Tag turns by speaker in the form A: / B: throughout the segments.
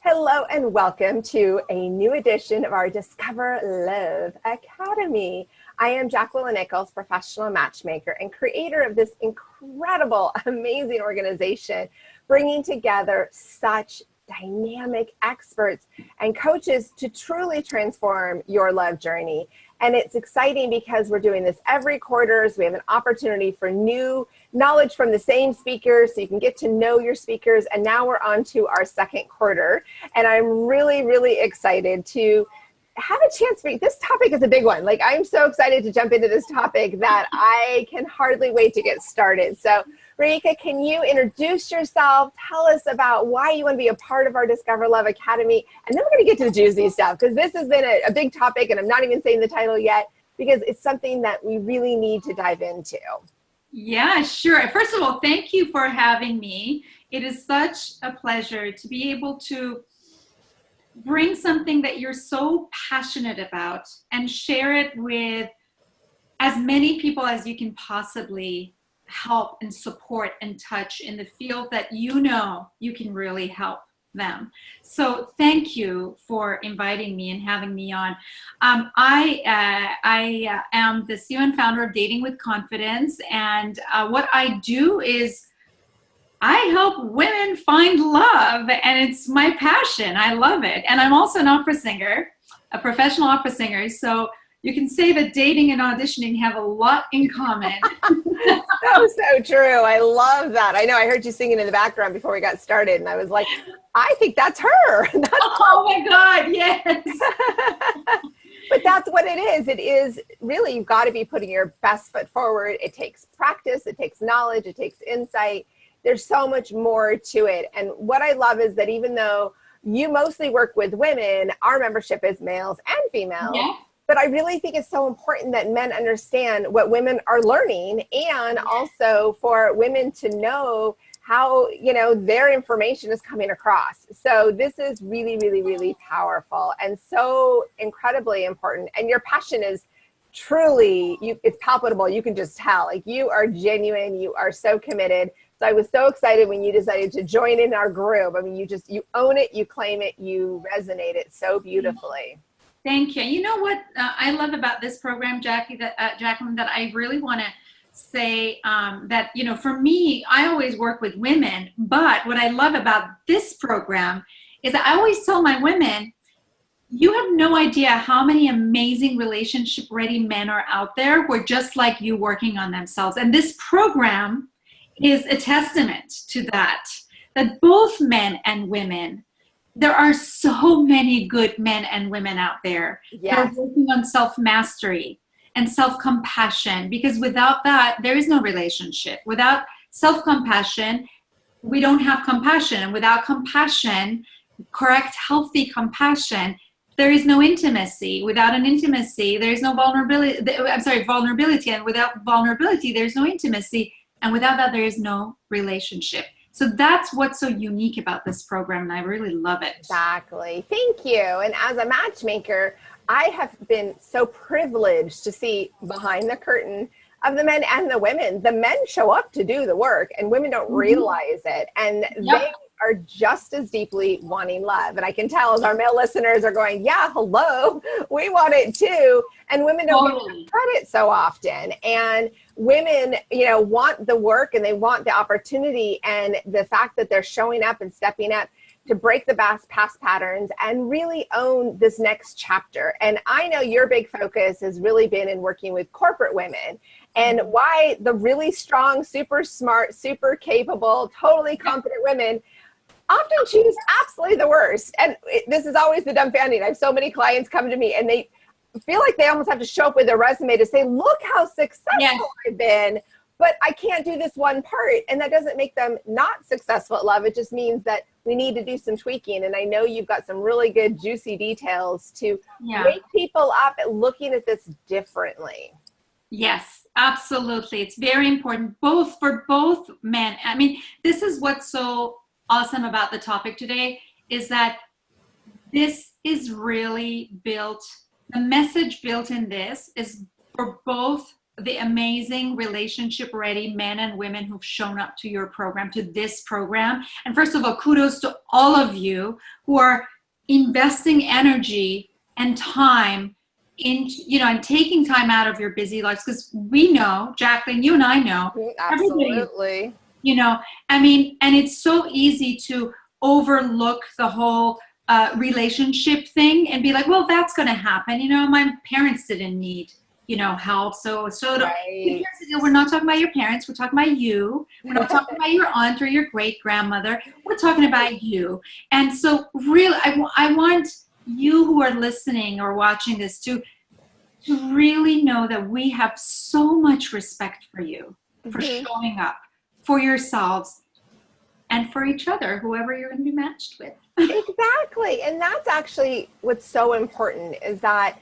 A: Hello and welcome to a new edition of our Discover Love Academy. I am Jacqueline Nichols, professional matchmaker and creator of this incredible, amazing organization, bringing together such dynamic experts and coaches to truly transform your love journey. And it's exciting because we're doing this every quarter, so we have an opportunity for new knowledge from the same speakers, so you can get to know your speakers. And now we're on to our second quarter, and I'm really, really excited to have a chance for you. This topic is a big one. Like, I'm so excited to jump into this topic that I can hardly wait to get started. So Raeeka, can you introduce yourself? Tell us about why you want to be a part of our Discover Love Academy. And then we're going to get to the juicy stuff, because this has been a big topic, and I'm not even saying the title yet, because it's something that we really need to dive into.
B: Yeah, sure. First of all, thank you for having me. It is such a pleasure to be able to bring something that you're so passionate about and share it with as many people as you can possibly help and support and touch in the field that you know you can really help them. So thank you for inviting me and having me on. I am the CEO and founder of Dating with Confidence, and what I do is I help women find love, and it's my passion. I love it. And I'm also an opera singer, a professional opera singer. So you can say that dating and auditioning have a lot in common.
A: So true. I love that. I know I heard you singing in the background before we got started, and I was like, I think that's her.
B: Oh my God, yes.
A: But that's what it is. It is really, you've got to be putting your best foot forward. It takes practice. It takes knowledge. It takes insight. There's so much more to it. And what I love is that even though you mostly work with women, our membership is males and females. Yeah. But I really think it's so important that men understand what women are learning, and also for women to know how, you know, their information is coming across. So this is really, really, really powerful and so incredibly important. And your passion is truly, it's palpable. You can just tell, like, you are genuine. You are so committed. So I was so excited when you decided to join in our group. I mean, you own it, you claim it, you resonate it so beautifully.
B: Thank you. You know what I love about this program, Jacqueline, that I really want to say that, you know, for me, I always work with women, but what I love about this program is that I always tell my women, you have no idea how many amazing relationship-ready men are out there who are just like you, working on themselves. And this program is a testament to that both men and women, there are so many good men and women out there. Yes. That are working on self-mastery and self-compassion, because without that, there is no relationship. Without self-compassion, we don't have compassion. And without compassion, correct, healthy compassion, there is no intimacy. Without an intimacy, there is no vulnerability. Vulnerability. And without vulnerability, there's no intimacy. And without that, there is no relationship. So that's what's so unique about this program, and I really love it.
A: Exactly. Thank you. And as a matchmaker, I have been so privileged to see behind the curtain of the men and the women. The men show up to do the work, and women don't realize it. And they are just as deeply wanting love. And I can tell as our male listeners are going, yeah, hello, we want it too. And women don't get credit so often. And women, you know, want the work and they want the opportunity, and the fact that they're showing up and stepping up to break the past patterns and really own this next chapter. And I know your big focus has really been in working with corporate women, and why the really strong, super smart, super capable, totally confident women often choose absolutely the worst. And this is always the dumbfounding. I have so many clients come to me and they feel like they almost have to show up with their resume to say, look how successful I've been, but I can't do this one part. And that doesn't make them not successful at love. It just means that we need to do some tweaking. And I know you've got some really good, juicy details to wake people up at looking at this differently.
B: Yes, absolutely. It's very important, both for both men. I mean, this is what's so awesome about the topic today, is that this is really built, the message built in this is for both the amazing relationship ready men and women who've shown up to your program, to this program. And first of all, kudos to all of you who are investing energy and time in, you know, and taking time out of your busy lives. Because we know, Jacqueline, you and I know,
A: absolutely,
B: you know, I mean, and it's so easy to overlook the whole relationship thing and be like, well, that's going to happen. You know, my parents didn't need, you know, help. So
A: right.
B: Here's the deal. We're not talking about your parents. We're talking about you. We're not talking about your aunt or your great grandmother. We're talking about you. And so really, I want you who are listening or watching this to really know that we have so much respect for you, for showing up for yourselves and for each other, whoever you're going to be matched with.
A: Exactly. And that's actually what's so important, is that,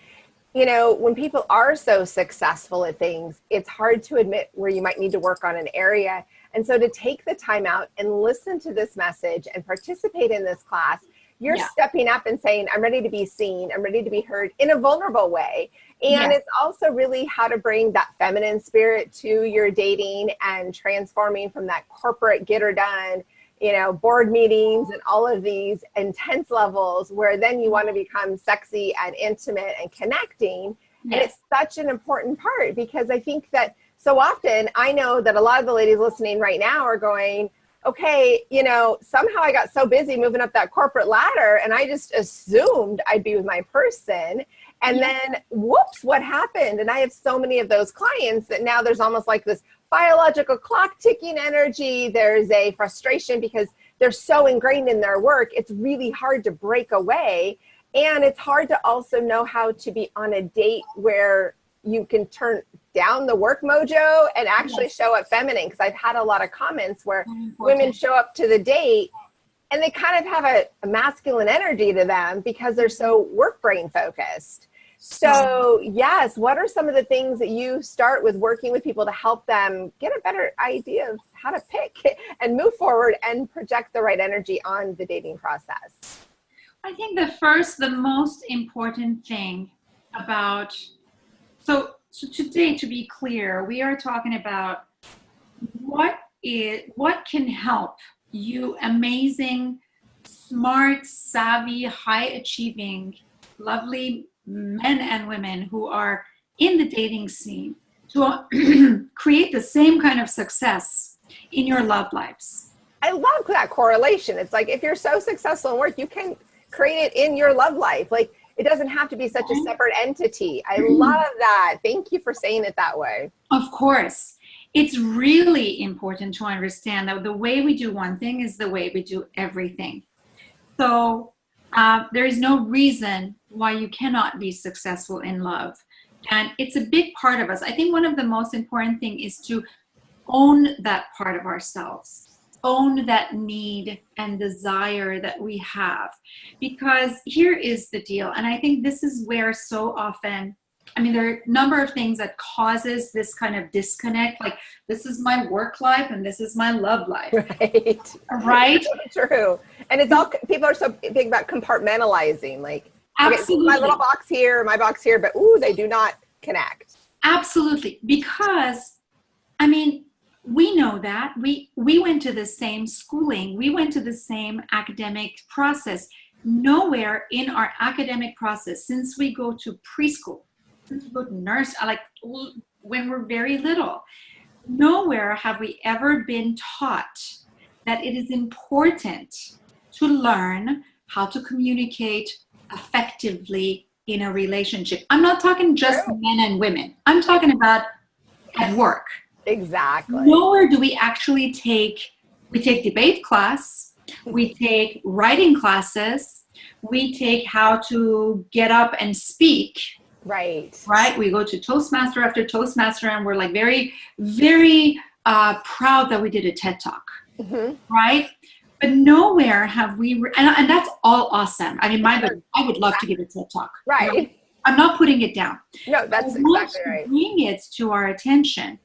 A: you know, when people are so successful at things, it's hard to admit where you might need to work on an area. And so to take the time out and listen to this message and participate in this class, you're stepping up and saying, I'm ready to be seen, I'm ready to be heard in a vulnerable way. And it's also really how to bring that feminine spirit to your dating and transforming from that corporate get her done, you know, board meetings and all of these intense levels where then you want to become sexy and intimate and connecting. And it's such an important part, because I think that so often, I know that a lot of the ladies listening right now are going, okay, you know, somehow I got so busy moving up that corporate ladder and I just assumed I'd be with my person. And then whoops, what happened? And I have so many of those clients that now there's almost like this biological clock ticking energy. There's a frustration because they're so ingrained in their work. It's really hard to break away. And it's hard to also know how to be on a date where you can turn down the work mojo and actually show up feminine. Because I've had a lot of comments where women show up to the date and they kind of have a masculine energy to them because they're so work brain focused. So yes, what are some of the things that you start with working with people to help them get a better idea of how to pick and move forward and project the right energy on the dating process?
B: I think the most important thing about, so today, to be clear, we are talking about what can help you amazing, smart, savvy, high achieving, lovely men and women who are in the dating scene to create the same kind of success in your love lives.
A: I love that correlation. It's like, if you're so successful in work, you can create it in your love life. Like, it doesn't have to be such a separate entity. I love that. Thank you for saying it that way.
B: Of course. It's really important to understand that the way we do one thing is the way we do everything. So there is no reason why you cannot be successful in love. And it's a big part of us. I think one of the most important things is to own that part of ourselves. Own that need and desire that we have. Because here is the deal. And I think this is where so often, I mean, there are a number of things that causes this kind of disconnect. Like, this is my work life and this is my love life.
A: Right.
B: Right?
A: True. And it's all, people are so big about compartmentalizing. Like,
B: absolutely.
A: Okay, my little box here, my box here, but they do not connect.
B: Absolutely. Because, I mean, we know that we went to the same schooling. We went to the same academic process. Nowhere in our academic process, since we go to preschool, since we go to nurse, like when we're very little, nowhere have we ever been taught that it is important to learn how to communicate effectively in a relationship. I'm not talking just men and women. I'm talking about at work.
A: Exactly.
B: Nowhere do we actually we take debate class, we take writing classes, we take how to get up and speak.
A: Right.
B: We go to Toastmaster after Toastmaster and we're like very, very proud that we did a TED Talk. Right? But nowhere have we, and that's all awesome. I mean, I would love to give a TED Talk.
A: Right.
B: I'm not putting it down.
A: No, that's exactly right.
B: Bring it to our attention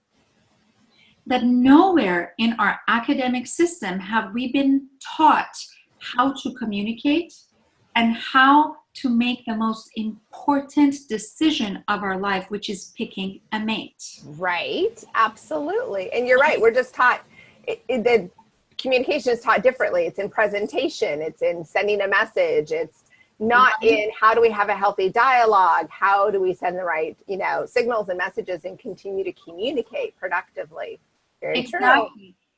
B: that nowhere in our academic system have we been taught how to communicate and how to make the most important decision of our life, which is picking a mate.
A: Right. Absolutely. And you're right. We're just taught, the communication is taught differently. It's in presentation. It's in sending a message. It's not in how do we have a healthy dialogue? How do we send the right, signals and messages and continue to communicate productively? Very true.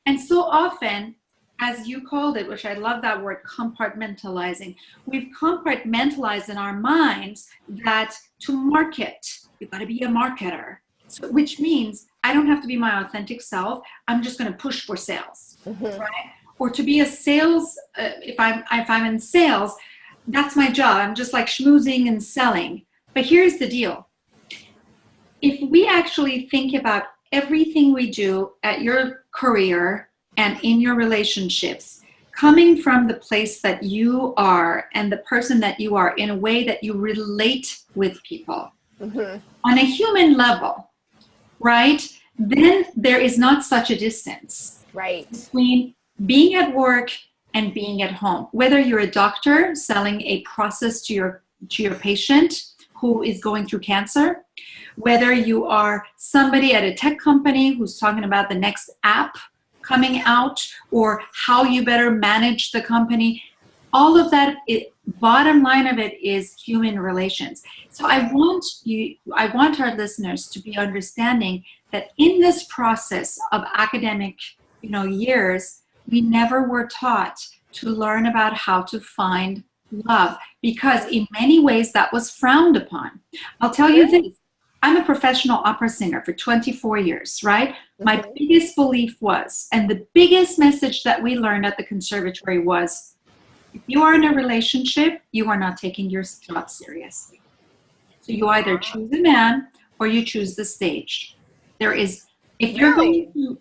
B: And so often, as you called it, which I love that word, compartmentalizing, we've compartmentalized in our minds that to market, you've got to be a marketer. So, which means I don't have to be my authentic self. I'm just going to push for sales, right? Or to be a sales, if I'm in sales, that's my job. I'm just like schmoozing and selling. But here's the deal. If we actually think about everything we do at your career and in your relationships, coming from the place that you are and the person that you are in a way that you relate with people on a human level, right? Then there is not such a distance between being at work and being at home. Whether you're a doctor selling a process to your patient who is going through cancer, whether you are somebody at a tech company who's talking about the next app coming out or how you better manage the company, all of that, bottom line of it is human relations. So I want our listeners to be understanding that in this process of academic, years, we never were taught to learn about how to find love, because in many ways that was frowned upon. I'll tell you this. I'm a professional opera singer for 24 years, right? My biggest belief was, and the biggest message that we learned at the conservatory was, if you are in a relationship, you are not taking your job seriously. So you either choose a man or you choose the stage. There is, if you're going to,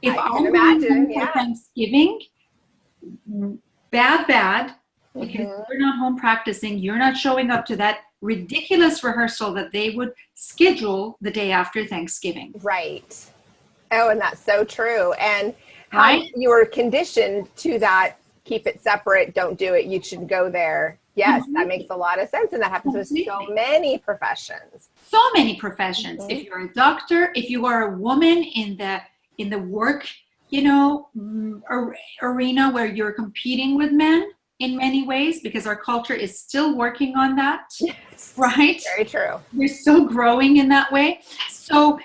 B: if I'm going home for Thanksgiving, bad, because you're not home practicing, you're not showing up to that ridiculous rehearsal that they would schedule the day after Thanksgiving.
A: Right. Oh, and that's so true. And how you were conditioned to that, keep it separate, don't do it, you should go there. Yes, that makes a lot of sense. And that happens with so many professions. So many professions.
B: If you're a doctor, if you are a woman in the work, arena where you're competing with men in many ways, because our culture is still working on that, right?
A: Very true.
B: We're still growing in that way. So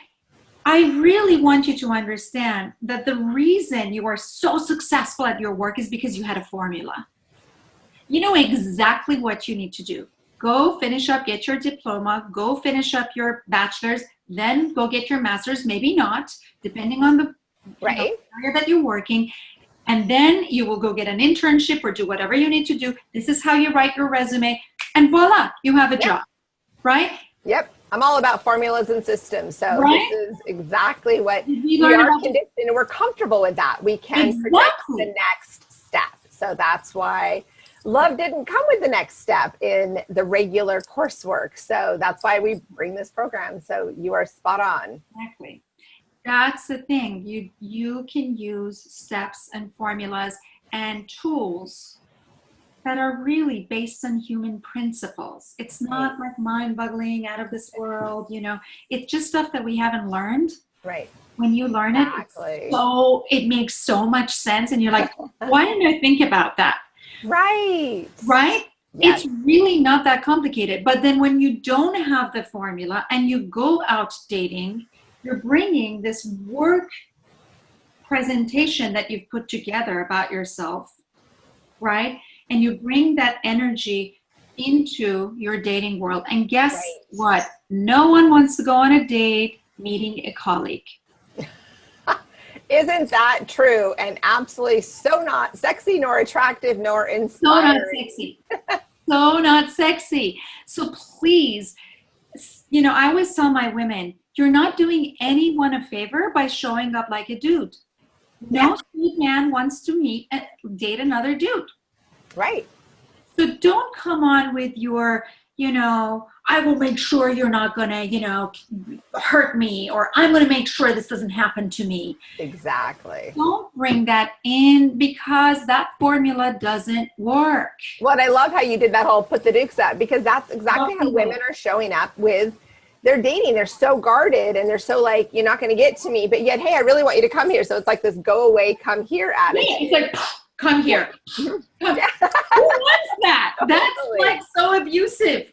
B: I really want you to understand that the reason you are so successful at your work is because you had a formula. You know exactly what you need to do. Go finish up, get your diploma, go finish up your bachelor's, then go get your master's, maybe not, depending on the area that you're working. And then you will go get an internship or do whatever you need to do. This is how you write your resume. And voila, you have a job, right?
A: Yep. I'm all about formulas and systems. So this is exactly what we are conditioned, and we're comfortable with that. We can predict the next step. So that's why love didn't come with the next step in the regular coursework. So that's why we bring this program. So you are spot on.
B: Exactly. That's the thing. You can use steps and formulas and tools that are really based on human principles. It's not like mind-boggling, out of this world, It's just stuff that we haven't learned.
A: Right.
B: When you learn it, it makes so much sense. And you're like, why didn't I think about that?
A: Right.
B: Right? Yes. It's really not that complicated. But then when you don't have the formula and you go out dating, you're bringing this work presentation that you've put together about yourself, right? And you bring that energy into your dating world. And guess what? No one wants to go on a date meeting a colleague.
A: Isn't that true? And absolutely so not sexy, nor attractive, nor inspiring.
B: So not sexy. So not sexy. So please, I always tell my women, you're not doing anyone a favor by showing up like a dude. No sweet man wants to date another dude.
A: Right.
B: So don't come on with your, I will make sure you're not going to, hurt me, or I'm going to make sure this doesn't happen to me.
A: Exactly.
B: Don't bring that in, because that formula doesn't work.
A: Well, I love how you did that whole put the dukes up, because that's exactly how women are showing up with their dating. They're so guarded and they're so like, you're not going to get to me, but yet, hey, I really want you to come here. So it's like this go away, come here attitude.
B: Yeah, it's like, come here. Who wants that? That's like so abusive.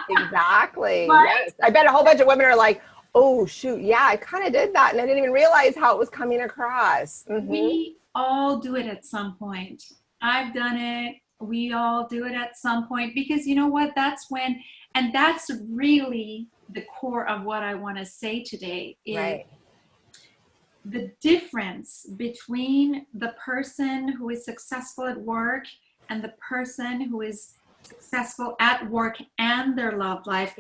A: Exactly.
B: Right?
A: Yes. I bet a whole bunch of women are like, oh shoot, yeah, I kind of did that and I didn't even realize how it was coming across.
B: We all do it at some point. I've done it. We all do it at some point, because you know what? That's when, and that's really the core of what I want to say today is
A: Right.
B: the difference between the person who is successful at work and the person who is successful at work and their love life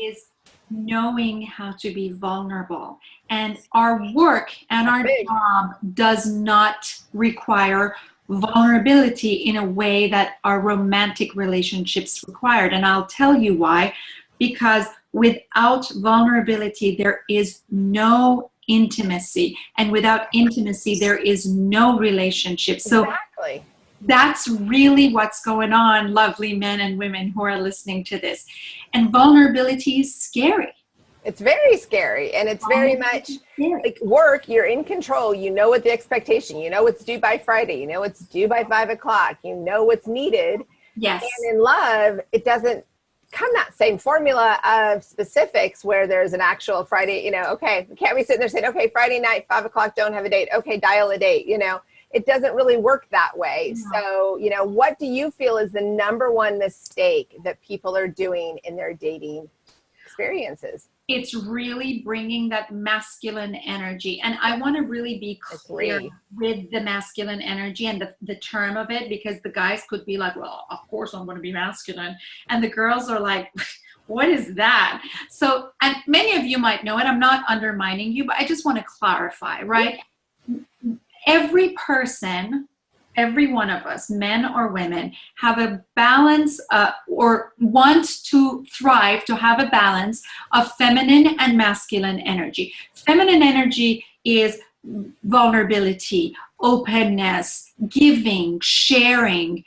B: is knowing how to be vulnerable. And our work and our job does not require vulnerability in a way that our romantic relationships required. And I'll tell you why. Because without vulnerability, there is no intimacy. And without intimacy, there is no relationship. So
A: exactly.
B: That's really what's going on, lovely men and women who are listening to this. And vulnerability is scary.
A: It's very scary. And it's very much like work. You're in control. You know what the expectation, you know what's due by Friday, you know it's due by 5 o'clock, you know what's needed.
B: Yes.
A: And in love, it doesn't come that same formula of specifics where there's an actual Friday, okay, can't be sitting there saying, okay, Friday night, 5 o'clock, don't have a date. Okay, dial a date, It doesn't really work that way. No. So, what do you feel is the number one mistake that people are doing in their dating experiences?
B: It's really bringing that masculine energy. And I want to really be clear with the masculine energy and the term of it, because the guys could be like, well, of course I'm going to be masculine. And the girls are like, what is that? So, and many of you might know it. I'm not undermining you, but I just want to clarify, right? Every person, every one of us, men or women, have a balance or want to thrive, to have a balance of feminine and masculine energy. Feminine energy is vulnerability, openness, giving, sharing,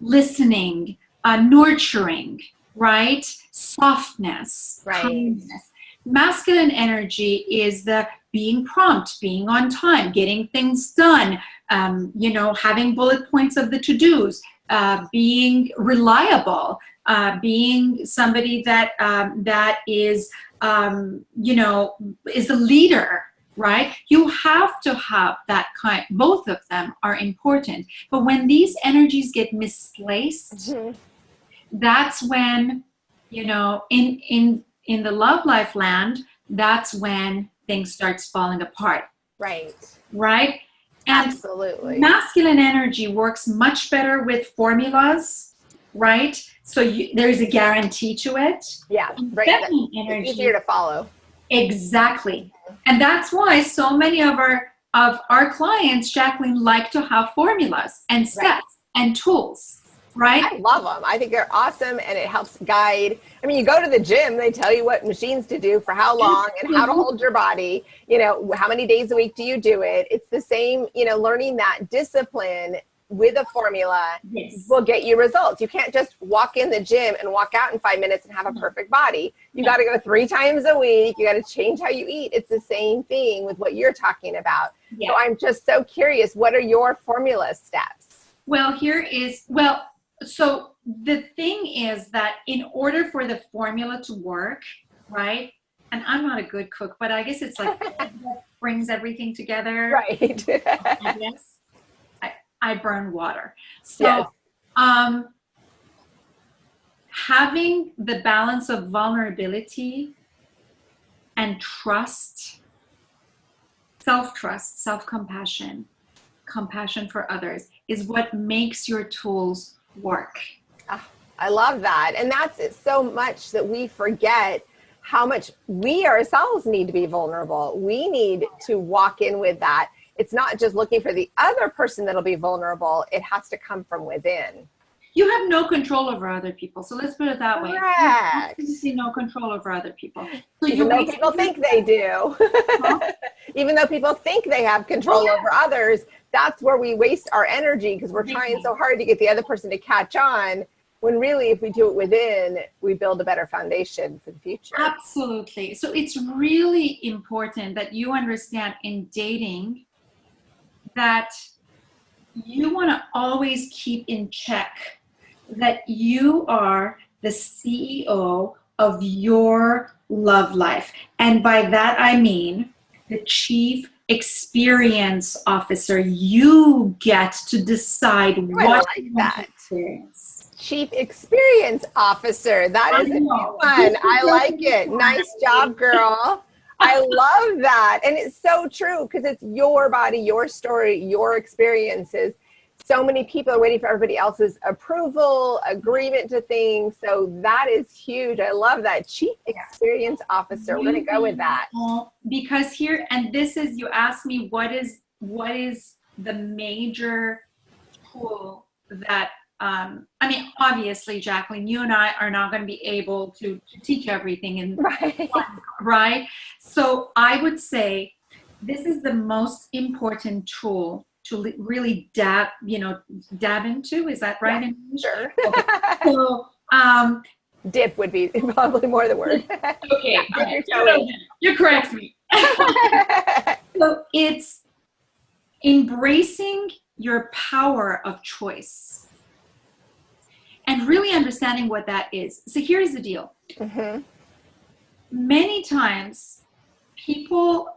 B: listening, nurturing, right? Softness, kindness. Masculine energy is the being prompt, being on time, getting things done, having bullet points of the to-dos, being reliable, being somebody that is is a leader, right? You have to have that kind. Both of them are important. But when these energies get misplaced, that's when, in the love life land, that's when things starts falling apart. Right? And
A: absolutely.
B: Masculine energy works much better with formulas, right? So there's a guarantee to it.
A: Yeah, right.
B: Feminine energy,
A: easier to follow.
B: Exactly. And that's why so many of our clients, Jacqueline, like to have formulas and steps and tools. Right?
A: I love them. I think they're awesome, and it helps guide. I mean, you go to the gym, they tell you what machines to do for how long and how to hold your body, how many days a week do you do it? It's the same, learning that discipline with a formula will get you results. You can't just walk in the gym and walk out in 5 minutes and have a perfect body. You got to go 3 times a week. You got to change how you eat. It's the same thing with what you're talking about. So I'm just so curious, what are your formula steps?
B: Well, so the thing is that in order for the formula to work, right? And I'm not a good cook, but I guess it's like that brings everything together.
A: Right.
B: I guess I burn water. So having the balance of vulnerability and trust, self-trust, self-compassion, compassion for others is what makes your tools work.
A: Oh, I love that. And that's it so much that we forget how much we ourselves need to be vulnerable. We need to walk in with that. It's not just looking for the other person that'll be vulnerable. It has to come from within.
B: You have no control over other people. So let's put it that way.
A: Correct.
B: You no control over other people. So
A: Even though people think they do. Even though people think they have control over others, that's where we waste our energy because we're trying so hard to get the other person to catch on, when really if we do it within, we build a better foundation for the future.
B: Absolutely. So it's really important that you understand in dating that you want to always keep in check that you are the CEO of your love life. And by that, I mean the chief experience officer. You get to decide what you want to experience.
A: Chief experience officer. That is a new one. I like it. Nice job, girl. I love that. And it's so true because it's your body, your story, your experiences. So many people are waiting for everybody else's approval, agreement to things. So that is huge. I love that. Chief experience officer. We're going to go with that.
B: Because here, and this is, you asked me, what is the major tool that, I mean, obviously, Jacqueline, you and I are not going to be able to teach everything in right? So I would say this is the most important tool to really dab into. Is that right?
A: Yeah, sure.
B: Okay. So
A: dip would be probably more the word.
B: Okay, you correct me. So it's embracing your power of choice and really understanding what that is. So here's the deal. Mm-hmm. Many times people,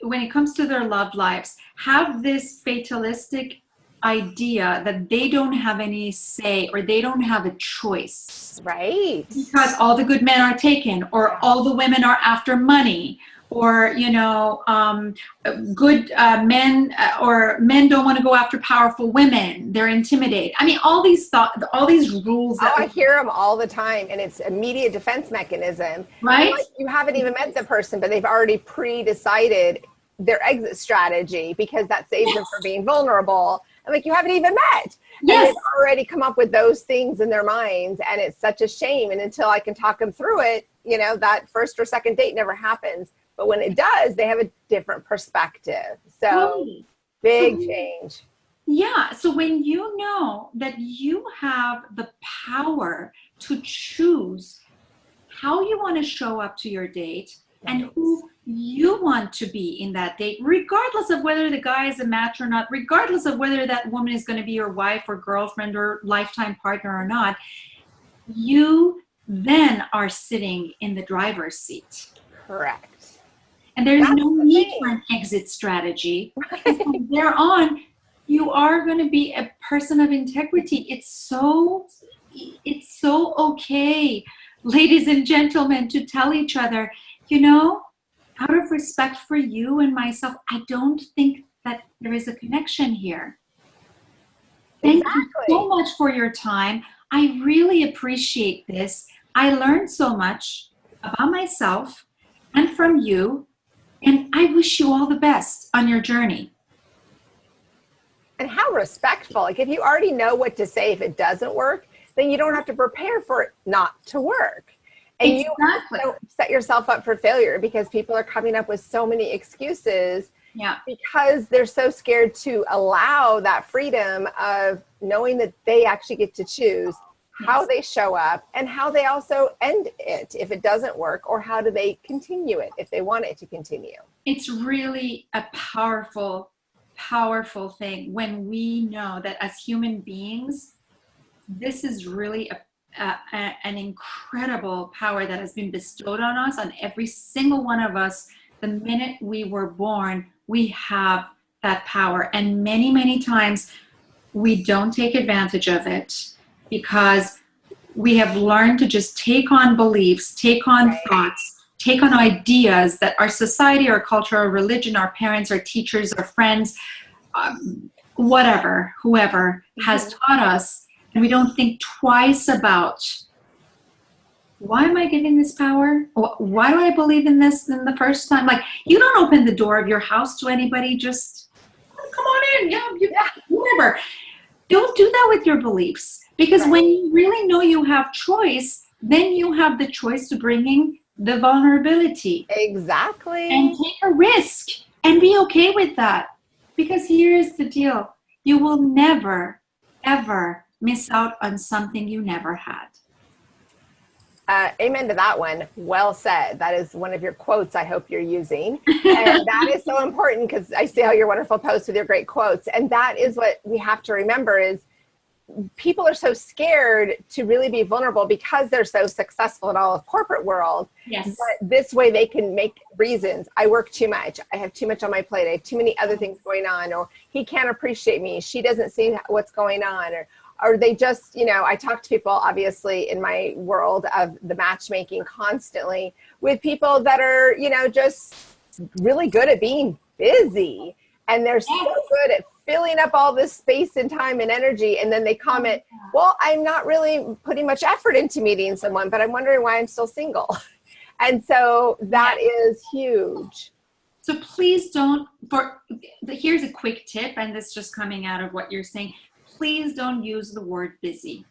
B: when it comes to their love lives, have this fatalistic idea that they don't have any say or they don't have a choice.
A: Right.
B: Because all the good men are taken, or all the women are after money, or, good men or men don't want to go after powerful women. They're intimidated. I mean, all these rules.
A: I hear them all the time, and it's immediate defense mechanism.
B: Right.
A: Like you haven't even met the person, but they've already pre-decided their exit strategy because that saves them from being vulnerable. I'm like, you haven't even met.
B: Yes.
A: And they've already come up with those things in their minds, and it's such a shame. And until I can talk them through it, that first or second date never happens. But when it does, they have a different perspective. So big change.
B: Yeah. So when you know that you have the power to choose how you want to show up to your date and who you want to be in that date, regardless of whether the guy is a match or not, regardless of whether that woman is going to be your wife or girlfriend or lifetime partner or not, you then are sitting in the driver's seat.
A: Correct.
B: And there's no need for an exit strategy. Because from there on, you are going to be a person of integrity. It's so okay, ladies and gentlemen, to tell each other, out of respect for you and myself, I don't think that there is a connection here. Thank you so much for your time. I really appreciate this. I learned so much about myself and from you. And I wish you all the best on your journey.
A: And how respectful. Like if you already know what to say if it doesn't work, then you don't have to prepare for it not to work. And you don't set yourself up for failure because people are coming up with so many excuses because they're so scared to allow that freedom of knowing that they actually get to choose how they show up and how they also end it if it doesn't work, or how do they continue it if they want it to continue. It's
B: really a powerful, powerful thing when we know that as human beings, this is really an incredible power that has been bestowed on us, on every single one of us. The minute we were born, we have that power. And many, many times we don't take advantage of it, because we have learned to just take on beliefs, take on thoughts, take on ideas that our society, our culture, our religion, our parents, our teachers, our friends, whoever has taught us. And we don't think twice about, why am I giving this power? Why do I believe in this in the first time? Like, you don't open the door of your house to anybody, just come on in. Whatever. Don't do that with your beliefs. Because
A: Right.
B: when you really know you have choice, then you have the choice to bring in the vulnerability
A: Exactly.
B: and take a risk and be okay with that. Because here's the deal. You will never, ever miss out on something you never had.
A: Amen to that one. Well said. That is one of your quotes I hope you're using. And that is so important because I see all your wonderful posts with your great quotes. And that is what we have to remember is people are so scared to really be vulnerable because they're so successful in all of corporate world.
B: Yes.
A: But this way they can make reasons. I work too much. I have too much on my plate. I have too many other things going on, or he can't appreciate me. She doesn't see what's going on, or they just, I talk to people obviously in my world of the matchmaking constantly with people that are, just really good at being busy, and they're so good at filling up all this space and time and energy. And then they comment, well, I'm not really putting much effort into meeting someone, but I'm wondering why I'm still single. And so that is huge.
B: So please don't, here's a quick tip, and this is just coming out of what you're saying. Please don't use the word busy.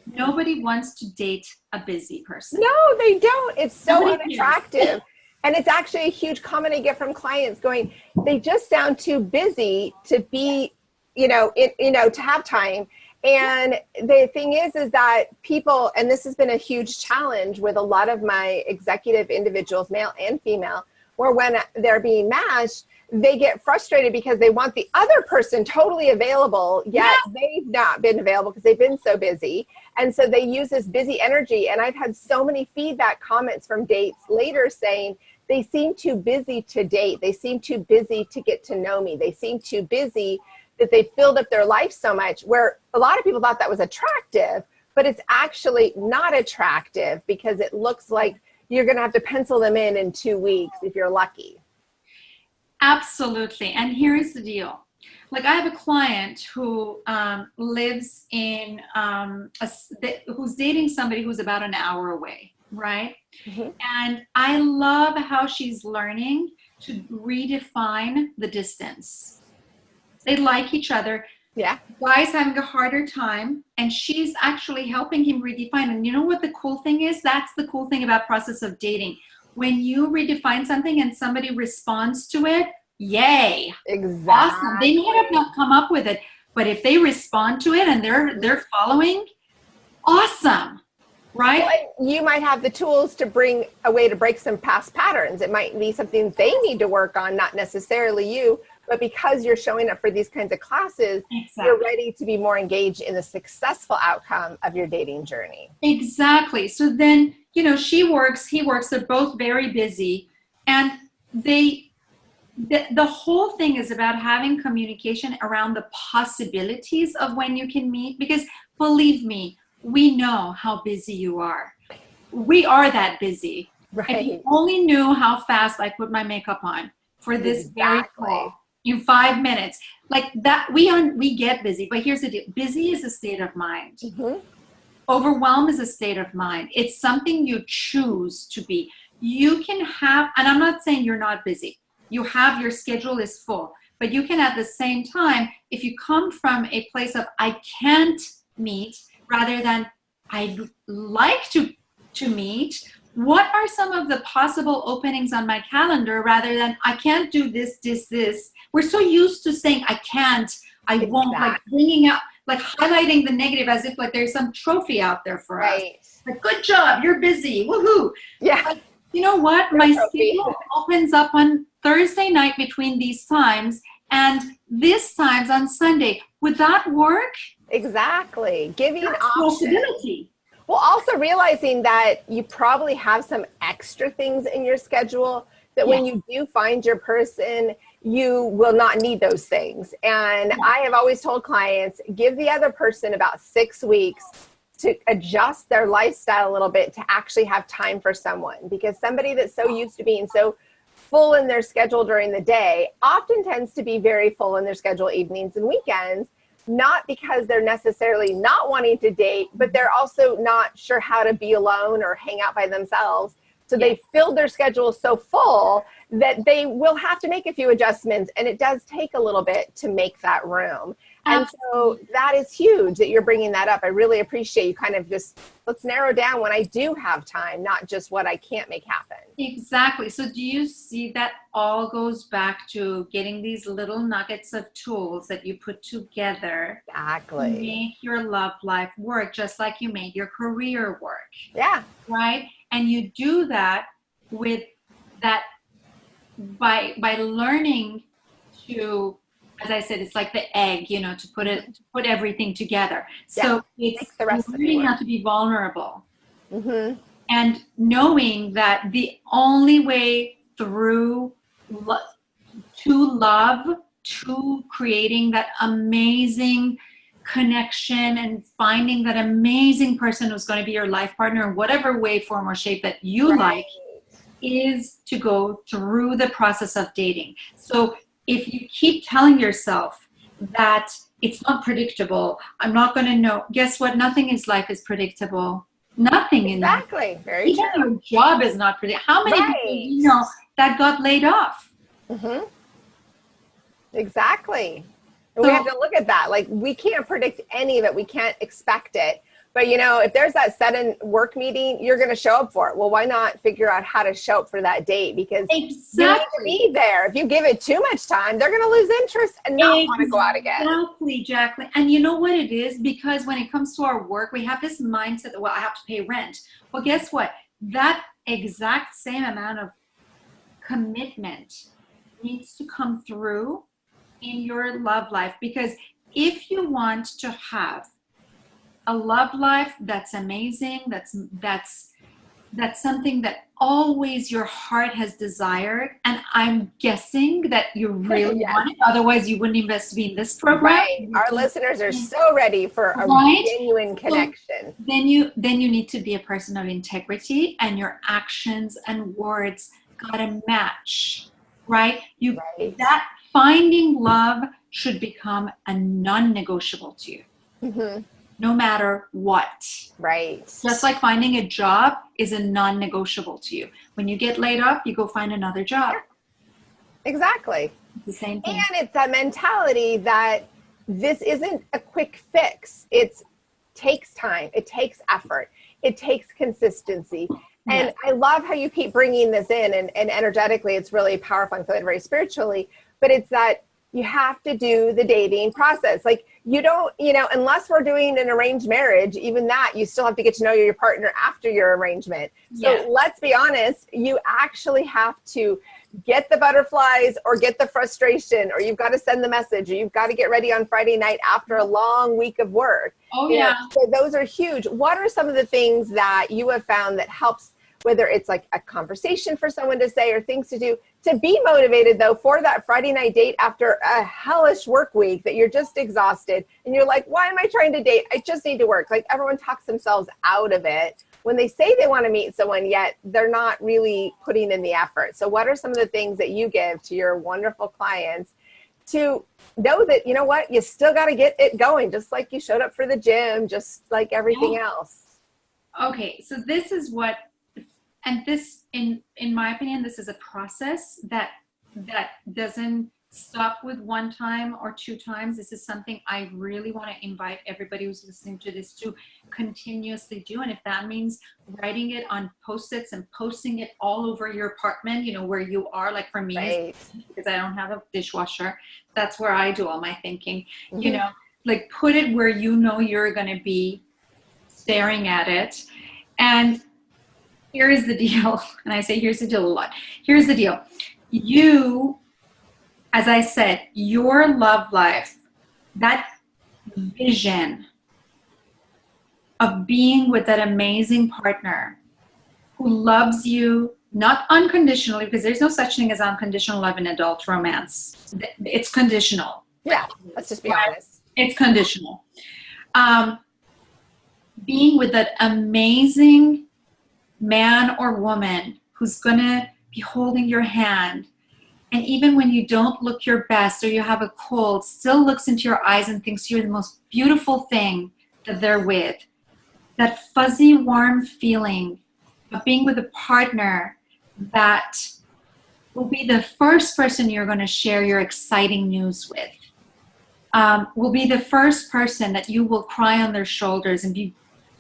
B: Nobody wants to date a busy person.
A: No, they don't. It's so
B: Nobody
A: unattractive. And it's actually a huge comment I get from clients going, they just sound too busy to be, to have time. And the thing is that people, and this has been a huge challenge with a lot of my executive individuals, male and female, where when they're being matched, they get frustrated because they want the other person totally available, yet they've not been available because they've been so busy. And so they use this busy energy. And I've had so many feedback comments from dates later saying, they seem too busy to date. They seem too busy to get to know me. They seem too busy that they filled up their life so much, where a lot of people thought that was attractive, but it's actually not attractive because it looks like you're going to have to pencil them in 2 weeks if you're lucky.
B: Absolutely. And here's the deal. Like I have a client who lives in, who's dating somebody who's about an hour away, right? Mm-hmm. And I love how she's learning to redefine the distance. They like each other.
A: Yeah.
B: The guy's having a harder time, and she's actually helping him redefine. And you know what the cool thing is? That's the cool thing about process of dating. When you redefine something and somebody responds to it, yay.
A: Exactly.
B: Awesome. They may have not come up with it, but if they respond to it and they're following, awesome. Right?
A: Well, you might have the tools to bring a way to break some past patterns. It might be something they need to work on, not necessarily you, but because you're showing up for these kinds of classes, you're ready to be more engaged in the successful outcome of your dating journey.
B: Exactly. So then, she works, he works, they're both very busy, and the whole thing is about having communication around the possibilities of when you can meet, because believe me, we know how busy you are. We are that busy.
A: Right.
B: If you only knew how fast I put my makeup on for this very call in 5 minutes, like that, we get busy. But here's the deal: busy is a state of mind. Mm-hmm. Overwhelm is a state of mind. It's something you choose to be. You can have, and I'm not saying you're not busy. You have, your schedule is full, but you can at the same time, if you come from a place of I can't meet, rather than I'd like to meet, what are some of the possible openings on my calendar, rather than I can't do this. We're so used to saying I can't, I won't, like bringing up, like highlighting the negative as if like there's some trophy out there for us. Like, good job, you're busy, woohoo.
A: Yeah.
B: Like, you know what? My schedule opens up on Thursday night between these times, and this time's on Sunday. Would that work?
A: Exactly. Giving
B: That's
A: options.
B: possibility.
A: Well, also realizing that you probably have some extra things in your schedule that when you do find your person, you will not need those things. And I have always told clients, give the other person about 6 weeks to adjust their lifestyle a little bit to actually have time for someone, because somebody that's so used to being so full in their schedule during the day often tends to be very full in their schedule evenings and weekends, not because they're necessarily not wanting to date, but they're also not sure how to be alone or hang out by themselves. So they filled their schedule so full that they will have to make a few adjustments, and it does take a little bit to make that room. And so that is huge that you're bringing that up. I really appreciate you kind of just, let's narrow down when I do have time, not just what I can't make happen.
B: Exactly. So do you see that all goes back to getting these little nuggets of tools that you put together
A: Exactly.
B: to make your love life work, just like you made your career work.
A: Yeah.
B: Right? And you do that with that by learning to, as I said, it's like the egg, you know, to put everything together. So it's
A: the rest
B: learning how to be vulnerable.
A: Mm-hmm.
B: And knowing that the only way through to love, to creating that amazing connection and finding that amazing person who's going to be your life partner in whatever way, form, or shape that you like, is to go through the process of dating. So if you keep telling yourself that it's not predictable, I'm not going to know, guess what? Nothing in life is predictable. Nothing in life.
A: Exactly. Very
B: Even
A: true.
B: your job is not predictable. How many people do you know that got laid off?
A: Mm-hmm. Exactly. And we have to look at that. Like, we can't predict any of it. We can't expect it. But, you know, if there's that sudden work meeting, you're going to show up for it. Well, why not figure out how to show up for that date? Because you need to be there. If you give it too much time, they're going to lose interest and not want to go out again.
B: Exactly, Jacqueline. And you know what it is? Because when it comes to our work, we have this mindset that, well, I have to pay rent. Well, guess what? That exact same amount of commitment needs to come through in your love life. Because if you want to have a love life that's amazing, that's something that always your heart has desired, and I'm guessing that you really want it, otherwise you wouldn't invest to be in this program.
A: Right. Our listeners are so ready for a genuine connection.
B: So then you need to be a person of integrity, and your actions and words gotta match, right? That finding love should become a non-negotiable to you. Mm-hmm. No matter what.
A: Right.
B: Just like finding a job is a non-negotiable to you. When you get laid off, you go find another job.
A: Exactly.
B: It's the same thing.
A: And it's that mentality that this isn't a quick fix. It takes time. It takes effort. It takes consistency. And I love how you keep bringing this in, and energetically, it's really powerful. I feel it very spiritually, but it's that you have to do the dating process. Like, you don't, you know, unless we're doing an arranged marriage, even that, you still have to get to know your partner after your arrangement. So let's be honest, you actually have to get the butterflies or get the frustration, or you've got to send the message, or you've got to get ready on Friday night after a long week of work. So those are huge. What are some of the things that you have found that helps, whether it's like a conversation for someone to say or things to do, to be motivated though for that Friday night date after a hellish work week that you're just exhausted and you're like, why am I trying to date? I just need to work. Like, everyone talks themselves out of it when they say they want to meet someone, yet they're not really putting in the effort. So what are some of the things that you give to your wonderful clients to know that, you know what, you still got to get it going, just like you showed up for the gym, just like everything else?
B: Okay, so this is what, and this, in my opinion, this is a process that doesn't stop with one time or two times. This is something I really want to invite everybody who's listening to this to continuously do. And if that means writing it on Post-its and posting it all over your apartment, you know, where you are, like for me, because I don't have a dishwasher, that's where I do all my thinking, you know, like put it where you know you're going to be staring at it. And here is the deal. And I say, here's the deal a lot. Here's the deal. You, as I said, your love life, that vision of being with that amazing partner who loves you, not unconditionally, because there's no such thing as unconditional love in adult romance. It's conditional.
A: Yeah, let's just be honest.
B: It's conditional. Being with that amazing man or woman who's going to be holding your hand, and even when you don't look your best or you have a cold, still looks into your eyes and thinks you're the most beautiful thing that they're with. That fuzzy, warm feeling of being with a partner that will be the first person you're going to share your exciting news with. will be the first person that you will cry on their shoulders and be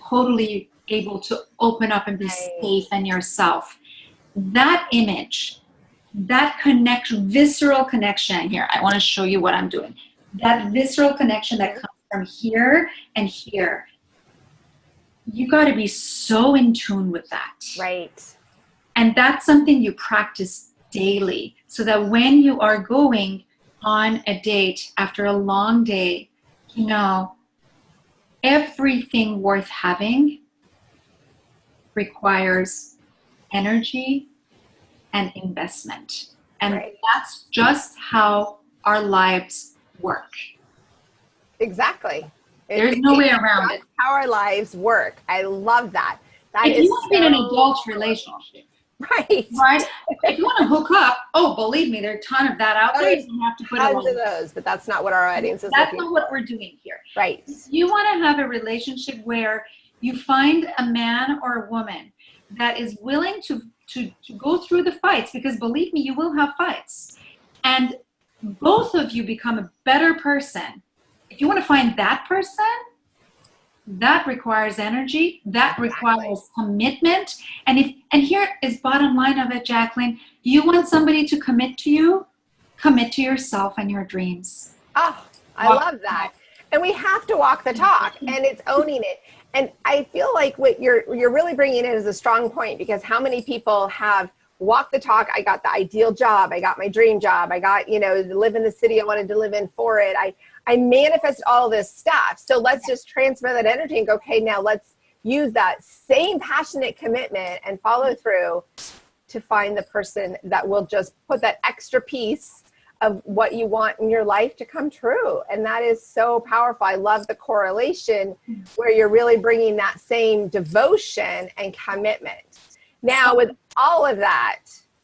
B: totally able to open up and be safe and yourself. That image, that connection, visceral connection here, I want to show you what I'm doing. That visceral connection that comes from here and here, you got to be so in tune with that.
A: Right.
B: And that's something you practice daily, so that when you are going on a date after a long day, you know, everything worth having requires energy and investment. And that's just how our lives work.
A: Exactly.
B: There's no way around it.
A: How our lives work. I love that.
B: If you want to be in an adult relationship, right? If you want to hook up, oh, believe me, there's a ton of that out there. You have to put
A: tons of those, but that's not what our audience is.
B: That's not what we're doing here.
A: Right.
B: If you want to have a relationship where you find a man or a woman that is willing to go through the fights, because believe me, you will have fights, and both of you become a better person. If you want to find that person, that requires energy, that requires commitment. And here is bottom line of it, Jacqueline, you want somebody to commit to you, commit to yourself and your dreams.
A: Oh, I love that. And we have to walk the talk, and it's owning it. And I feel like what you're really bringing in is a strong point, because how many people have walked the talk? I got the ideal job. I got my dream job. I got, live in the city I wanted to live in for it. I manifest all this stuff. So let's just transfer that energy and go, okay, now let's use that same passionate commitment and follow through to find the person that will just put that extra piece of what you want in your life to come true. And that is so powerful. I love the correlation where you're really bringing that same devotion and commitment. Now, with all of that,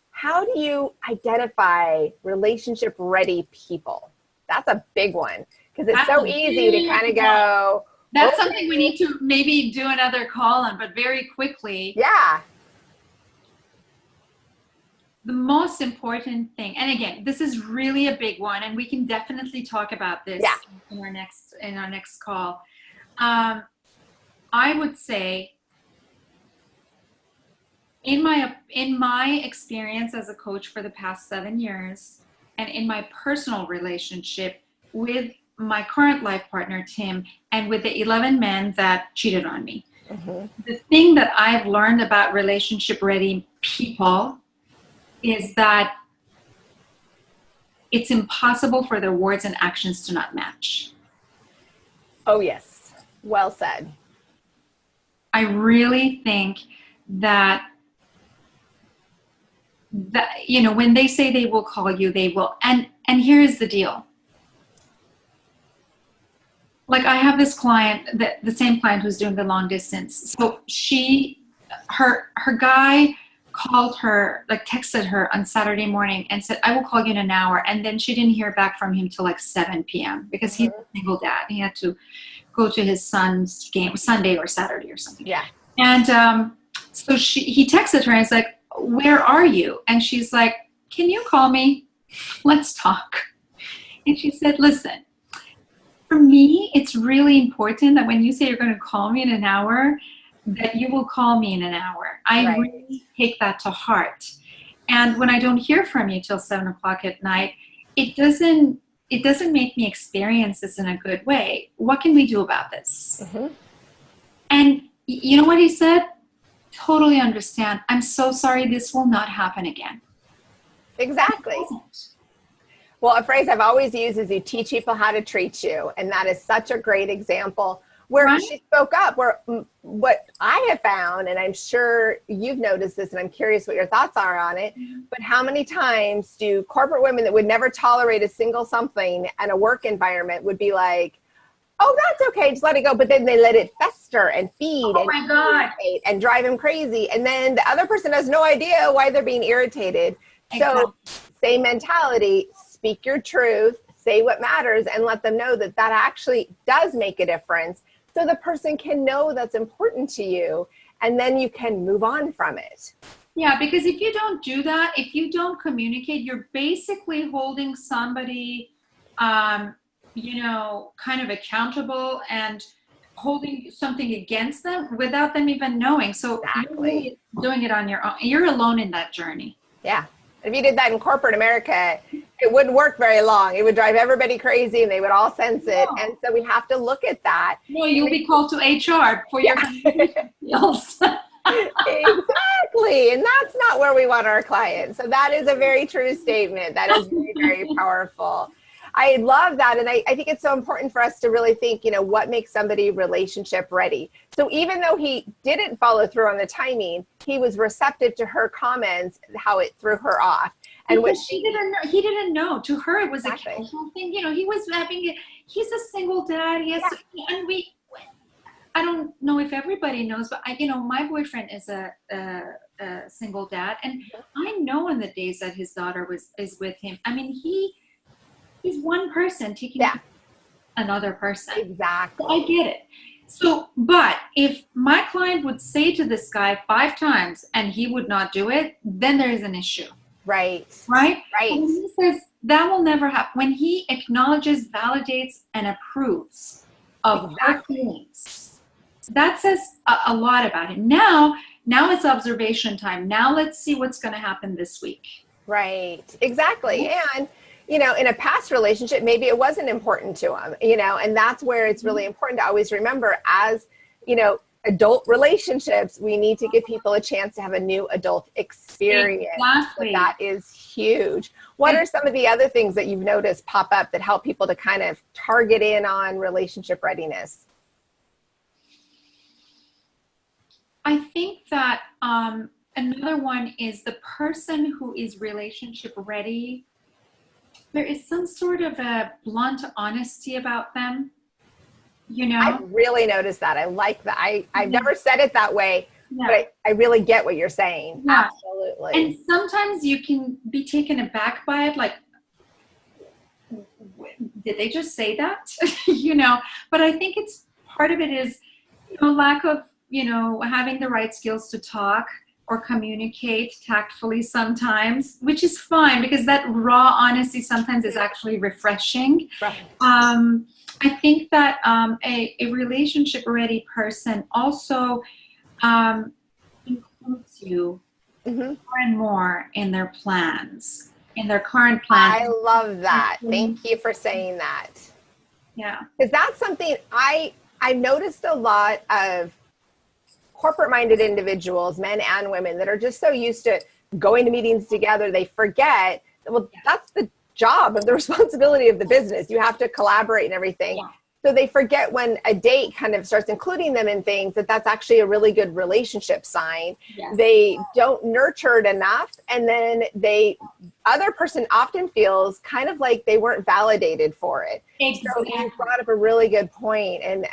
A: how do you identify relationship ready people? That's a big one, because it's so easy to kind of go.
B: That's something we need to maybe do another call on, but very quickly.
A: Yeah.
B: The most important thing, and again, this is really a big one, and we can definitely talk about this in our next call. I would say, in my experience as a coach for the past 7 years, and in my personal relationship with my current life partner, Tim, and with the 11 men that cheated on me, the thing that I've learned about relationship ready people is that it's impossible for their words and actions to not match.
A: Oh, yes. Well said.
B: I really think that when they say they will call you, they will. And here's the deal. Like, I have this client, the same client who's doing the long distance. So her guy called her, like texted her on Saturday morning and said, I will call you in an hour. And then she didn't hear back from him till like 7 p.m. because he's a single dad. He had to go to his son's game Sunday or Saturday or something.
A: Yeah.
B: And so he texted her and he's like, where are you? And she's like, can you call me? Let's talk. And she said, listen, for me, it's really important that when you say you're going to call me in an hour, that you will call me in an hour. I really take that to heart. And when I don't hear from you till 7 o'clock at night, it doesn't make me experience this in a good way. What can we do about this? And you know what he said? Totally understand. I'm so sorry. This will not happen again.
A: Exactly. Well, a phrase I've always used is, you teach people how to treat you. And that is such a great example where she spoke up, where what I have found, and I'm sure you've noticed this, and I'm curious what your thoughts are on it, but how many times do corporate women that would never tolerate a single something in a work environment would be like, oh, that's okay, just let it go. But then they let it fester and feed and drive them crazy. And then the other person has no idea why they're being irritated. So same mentality, speak your truth, say what matters, and let them know that actually does make a difference. So the person can know that's important to you, and then you can move on from it.
B: Yeah, because if you don't do that, if you don't communicate, you're basically holding somebody kind of accountable and holding something against them without them even knowing. So you're really doing it on your own. You're alone in that journey.
A: Yeah. If you did that in corporate America, it wouldn't work very long. It would drive everybody crazy and they would all sense it. And so we have to look at that.
B: No, you'll be called to HR for your skills.
A: Exactly. And that's not where we want our clients. So that is a very true statement. That is very, very powerful. I love that. And I think it's so important for us to really think, what makes somebody relationship ready. So even though he didn't follow through on the timing, he was receptive to her comments, how it threw her off. And what
B: he didn't know. To her, it was a casual thing. He was he's a single dad. Yes. Yeah. And I don't know if everybody knows, but my boyfriend is a single dad. And I know in the days that his daughter is with him, I mean, he's one person taking care of another person.
A: Exactly.
B: So I get it. So, but if my client would say to this guy 5 times and he would not do it, then there is an issue.
A: Right.
B: Right?
A: Right.
B: And he says that will never happen. When he acknowledges, validates, and approves of her feelings, that says a lot about him. Now it's observation time. Now let's see what's going to happen this week.
A: Right. Exactly. And in a past relationship, maybe it wasn't important to him, and that's where it's really important to always remember as, adult relationships, we need to give people a chance to have a new adult experience.
B: Exactly.
A: So that is huge. What are some of the other things that you've noticed pop up that help people to kind of target in on relationship readiness?
B: I think that another one is the person who is relationship ready. There is some sort of a blunt honesty about them,
A: I really noticed that. I like that. I've never said it that way, but I really get what you're saying. Yeah. Absolutely.
B: And sometimes you can be taken aback by it. Like, did they just say that? But I think it's part of it is, lack of, having the right skills to talk or communicate tactfully sometimes, which is fine because that raw honesty sometimes is actually refreshing.
A: Right.
B: I think that a relationship ready person also includes you more and more in their plans, in their current plans.
A: I love that. Thank you for saying that.
B: Yeah.
A: Because that's something I've noticed a lot of corporate-minded individuals, men and women, that are just so used to going to meetings together, they forget, that's the job of the responsibility of the business. You have to collaborate and everything. Yeah. So they forget when a date kind of starts including them in things that's actually a really good relationship sign. Yes. They don't nurture it enough. And then other person often feels kind of like they weren't validated for it. Exactly. So you brought up a really good point. And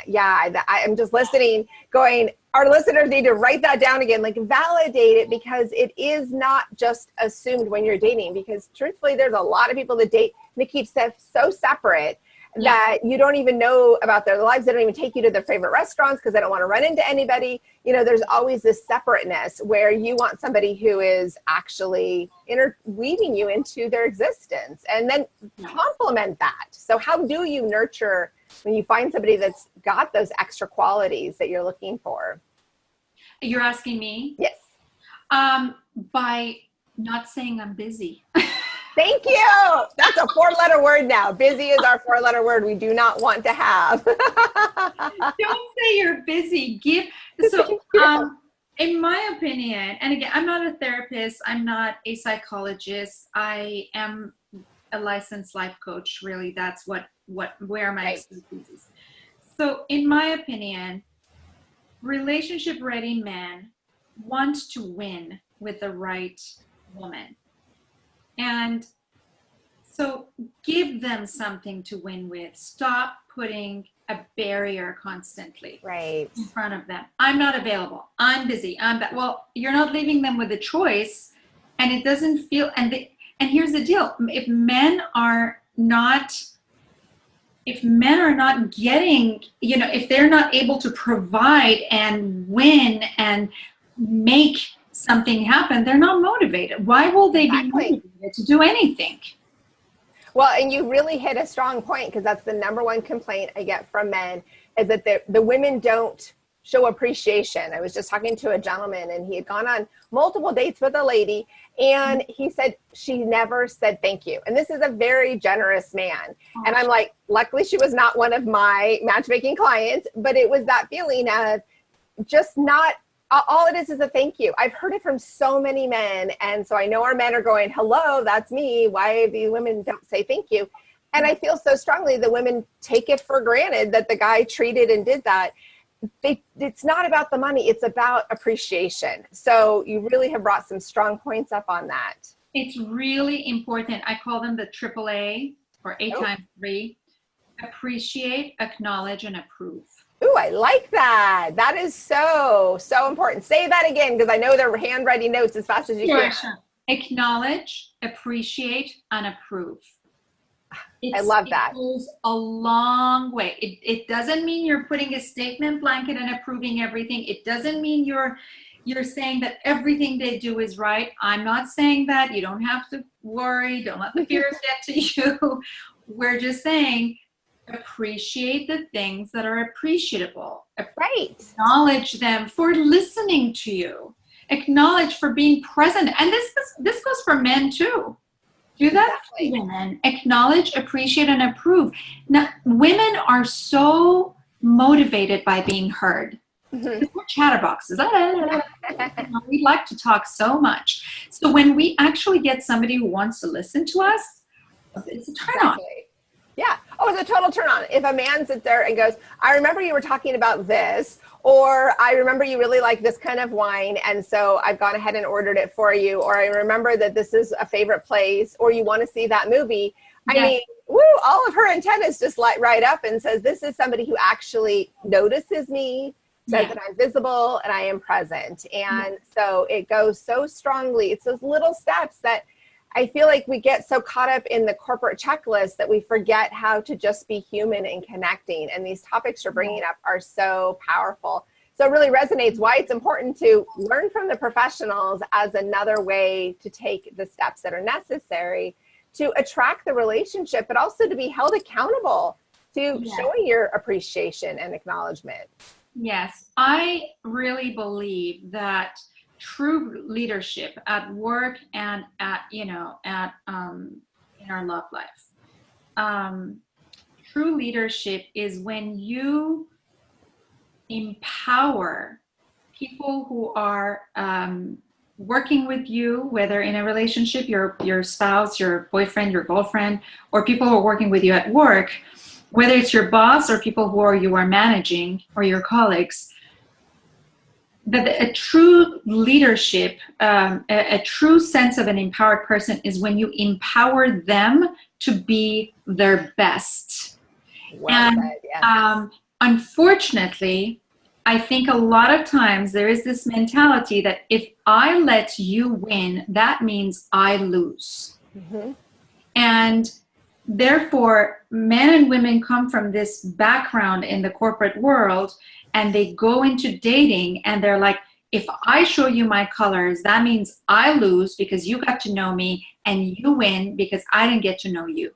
A: I'm just listening going, our listeners need to write that down again, like validate it, because it is not just assumed when you're dating, because truthfully, there's a lot of people that date and they keep stuff so separate that you don't even know about their lives. They don't even take you to their favorite restaurants because they don't want to run into anybody. There's always this separateness where you want somebody who is actually interweaving you into their existence and then complement that. So how do you nurture when you find somebody that's got those extra qualities that you're looking for?
B: You're asking me?
A: Yes.
B: By not saying I'm busy.
A: Thank you. That's a 4-letter word now. Busy is our 4-letter word we do not want to have.
B: Don't say you're busy. In my opinion, and again, I'm not a therapist. I'm not a psychologist. I am a licensed life coach. Really, that's where my expertise is. So in my opinion, relationship ready men want to win with the right woman. And so give them something to win with. Stop putting a barrier constantly in front of them. I'm not available. I'm busy. Well, you're not leaving them with a choice, and it doesn't feel. And here's the deal: if men are not getting, if they're not able to provide and win and make something happen, they're not motivated. Why will they be motivated to do anything?
A: Well, and you really hit a strong point, because that's the number one complaint I get from men, is that the women don't show appreciation. I was just talking to a gentleman, and he had gone on multiple dates with a lady, and he said she never said thank you. And this is a very generous man. And I'm like, luckily she was not one of my matchmaking clients, but it was that feeling of just not, all it is a thank you. I've heard it from so many men. And so I know our men are going, hello, that's me. Why the women don't say thank you? And I feel so strongly the women take it for granted that the guy treated and did that. It's not about the money. It's about appreciation. So you really have brought some strong points up on that.
B: It's really important. I call them the AAA, or 8 times 3. Appreciate, acknowledge, and approve.
A: Ooh, I like that. That is so important. Say that again, because I know they're handwriting notes as fast as you can. Sure.
B: Acknowledge, appreciate, and approve.
A: I love that.
B: It goes a long way. It doesn't mean you're putting a statement blanket and approving everything. It doesn't mean you're saying that everything they do is right. I'm not saying that. You don't have to worry. Don't let the fears get to you. We're just saying appreciate the things that are appreciable.
A: Right.
B: Acknowledge them for listening to you. Acknowledge for being present. And this goes for men too. Do that for women. Acknowledge, appreciate, and approve. Now, women are so motivated by being heard. We're chatterboxes. We like to talk so much. So when we actually get somebody who wants to listen to us, it's a turn on.
A: Yeah. Oh, it's a total turn on. If a man sits there and goes, I remember you were talking about this, or I remember you really like this kind of wine, and so I've gone ahead and ordered it for you, or I remember that this is a favorite place, or you want to see that movie. I mean, woo, all of her antennas just light right up and says, this is somebody who actually notices me, says that I'm visible and I am present. And so it goes so strongly. It's those little steps that I feel like we get so caught up in the corporate checklist that we forget how to just be human and connecting. And these topics you're bringing up are so powerful. So it really resonates why it's important to learn from the professionals as another way to take the steps that are necessary to attract the relationship, but also to be held accountable to showing your appreciation and acknowledgement.
B: Yes, I really believe that true leadership at work and at in our love life, true leadership is when you empower people who are working with you, whether in a relationship, your spouse, your boyfriend, your girlfriend, or people who are working with you at work, whether it's your boss or people who you are managing or your colleagues. That a true leadership, a true sense of an empowered person is when you empower them to be their best. Well said, yes. Unfortunately, I think a lot of times there is this mentality that if I let you win, that means I lose. And therefore, men and women come from this background in the corporate world, and they go into dating and they're like, if I show you my colors, that means I lose because you got to know me, and you win because I didn't get to know you.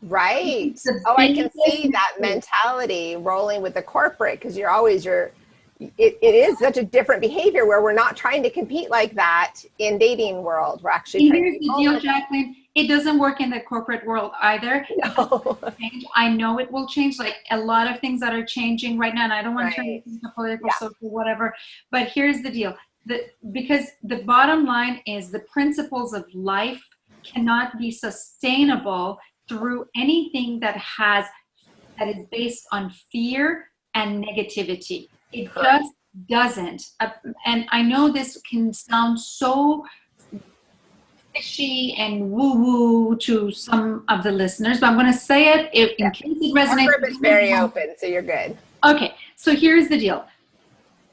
A: Right. Oh, I can see that mentality rolling with the corporate, because you're always it is such a different behavior where we're not trying to compete like that in dating world. We're actually trying
B: here's the deal, Jacqueline. It doesn't work in the corporate world either.
A: No.
B: I know it will change, like a lot of things that are changing right now, and I don't want to turn this into political, social, whatever. But here's the deal. Because the bottom line is the principles of life cannot be sustainable through anything that is based on fear and negativity. It just doesn't. And I know this can sound so fishy and woo-woo to some of the listeners, but I'm going to say it in case it resonates.
A: Our group is very open, so you're good.
B: Okay, so here's the deal.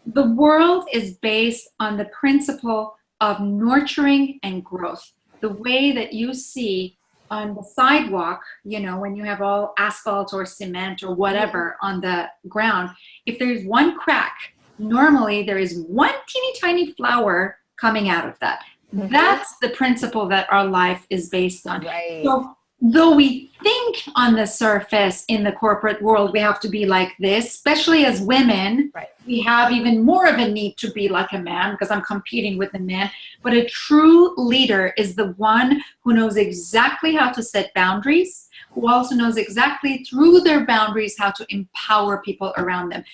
B: The world is based on the principle of nurturing and growth. The way that you see on the sidewalk, when you have all asphalt or cement or whatever on the ground, if there's one crack, normally there is one teeny tiny flower coming out of that. That's the principle that our life is based on.
A: Right.
B: So though we think on the surface in the corporate world we have to be like this, especially as women,
A: Right.
B: we have even more of a need to be like a man because I'm competing with a man. But a true leader is the one who knows exactly how to set boundaries, who also knows exactly through their boundaries how to empower people around them.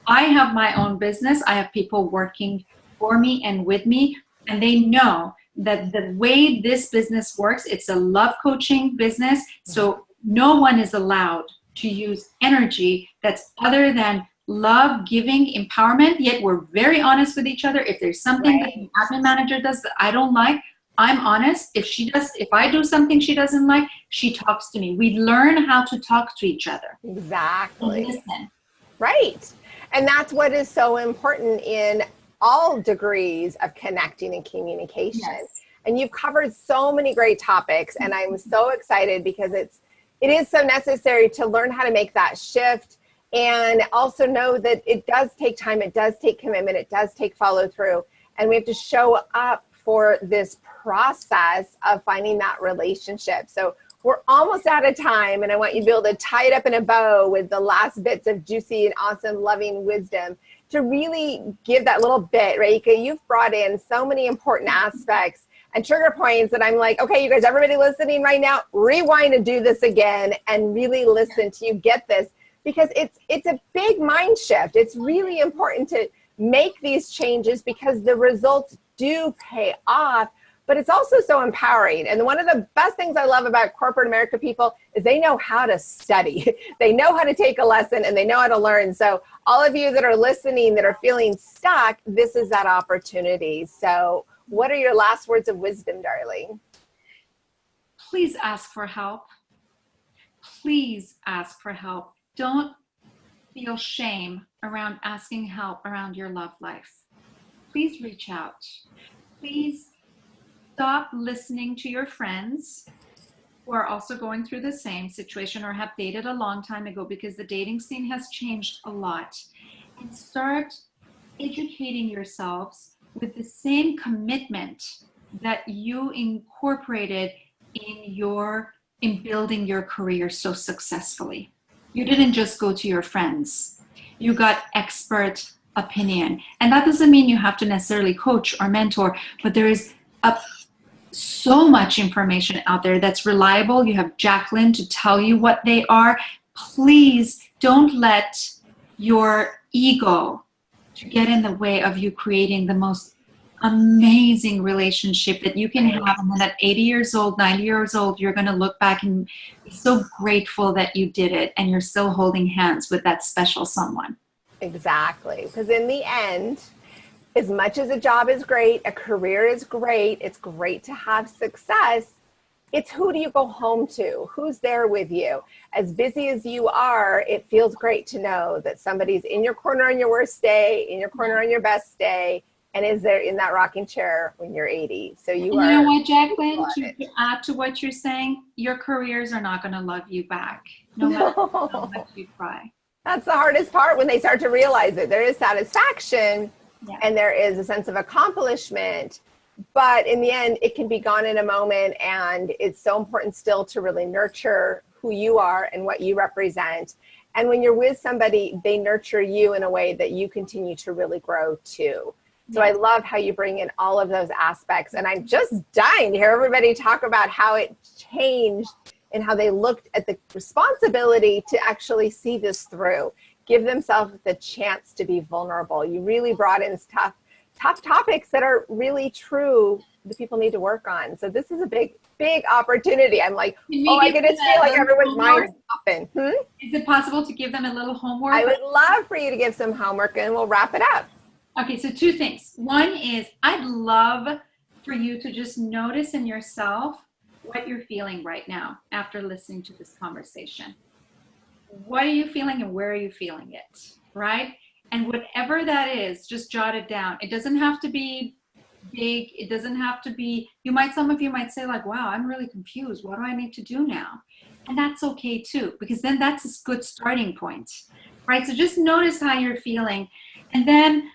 B: I have my own business. I have people working for me and with me, and they know that the way this business works, it's a love coaching business. So no one is allowed to use energy that's other than love, giving, empowerment. Yet we're very honest with each other. If there's something that the admin manager does that I don't like, I'm honest. If I do something she doesn't like, she talks to me. We learn how to talk to each other.
A: Exactly.
B: And listen.
A: Right. And that's what is so important in all degrees of connecting and communication.
B: Yes.
A: And you've covered so many great topics, and I'm so excited because it is so necessary to learn how to make that shift, and also know that it does take time, it does take commitment, it does take follow through, and we have to show up for this process of finding that relationship. So we're almost out of time, and I want you to be able to tie it up in a bow with the last bits of juicy and awesome loving wisdom to really give that little bit. Raeeka, you've brought in so many important aspects and trigger points that I'm like, okay, you guys, everybody listening right now, rewind and do this again and really listen to you get this, because it's a big mind shift. It's really important to make these changes because the results do pay off, but it's also so empowering. And one of the best things I love about corporate America people is they know how to study. They know how to take a lesson and they know how to learn. So all of you that are listening that are feeling stuck, this is that opportunity. So what are your last words of wisdom, darling?
B: Please ask for help. Please ask for help. Don't feel shame around asking help around your love life. Please reach out. Please stop listening to your friends who are also going through the same situation or have dated a long time ago, because the dating scene has changed a lot, and start educating yourselves with the same commitment that you incorporated in building your career so successfully. You didn't just go to your friends. You got expert opinion. And that doesn't mean you have to necessarily coach or mentor, but there is so much information out there that's reliable. You have Jacqueline to tell you what they are. Please don't let your ego to get in the way of you creating the most amazing relationship that you can have. And then at 80 years old, 90 years old, you're going to look back and be so grateful that you did it, and you're still holding hands with that special someone.
A: Exactly. Because in the end, as much as a job is great, a career is great, it's great to have success, it's who do you go home to? Who's there with you? As busy as you are, it feels great to know that somebody's in your corner on your worst day, in your corner on your best day, and is there in that rocking chair when you're 80. So you
B: know what, Jacqueline, to add to what you're saying, your careers are not going to love you back, no matter how much you try.
A: That's the hardest part, when they start to realize it. There is satisfaction, and there is a sense of accomplishment, but in the end, it can be gone in a moment, and it's so important still to really nurture who you are and what you represent. And when you're with somebody, they nurture you in a way that you continue to really grow too. So I love how you bring in all of those aspects, and I'm just dying to hear everybody talk about how it changed and how they looked at the responsibility to actually see this through, give themselves the chance to be vulnerable. You really brought in tough topics that are really true that people need to work on. So this is a big opportunity. I'm like, I can just feel like everyone's mind is open.
B: Is it possible to give them a little homework?
A: I would love for you to give some homework, and we'll wrap it up.
B: Okay, so two things. One is, I'd love for you to just notice in yourself what you're feeling right now after listening to this conversation. What are you feeling and where are you feeling it, right? And whatever that is, just jot it down. It doesn't have to be big. It doesn't have to be, some of you might say like, wow, I'm really confused. What do I need to do now? And that's okay too, because then that's a good starting point, right? So just notice how you're feeling. And then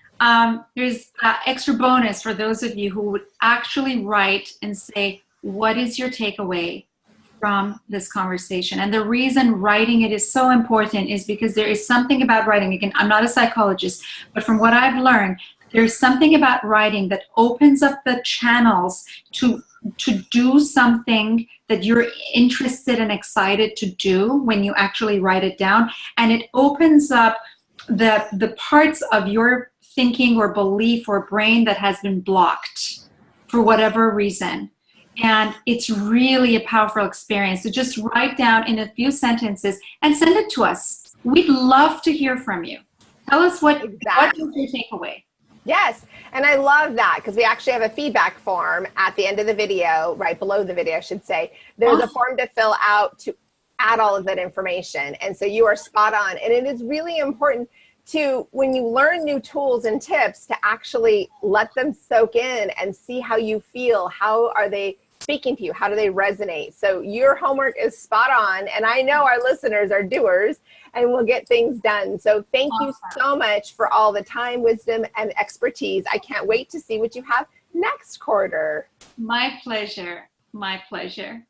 B: there's extra bonus for those of you who would actually write and say, what is your takeaway from this conversation. And the reason writing it is so important is because there is something about writing. Again, I'm not a psychologist, but from what I've learned, there's something about writing that opens up the channels to do something that you're interested and excited to do when you actually write it down. And it opens up the parts of your thinking or belief or brain that has been blocked for whatever reason. And it's really a powerful experience. So just write down in a few sentences and send it to us. We'd love to hear from you. Tell us what was your takeaway.
A: Yes, and I love that because we actually have a feedback form at the end of the video, right below the video, I should say. There's a form to fill out to add all of that information. And so you are spot on. And it is really important to, when you learn new tools and tips, to actually let them soak in and see how you feel. How are they speaking to you? How do they resonate? So your homework is spot on. And I know our listeners are doers and will get things done. So thank you so much for all the time, wisdom, and expertise. I can't wait to see what you have next quarter.
B: My pleasure. My pleasure.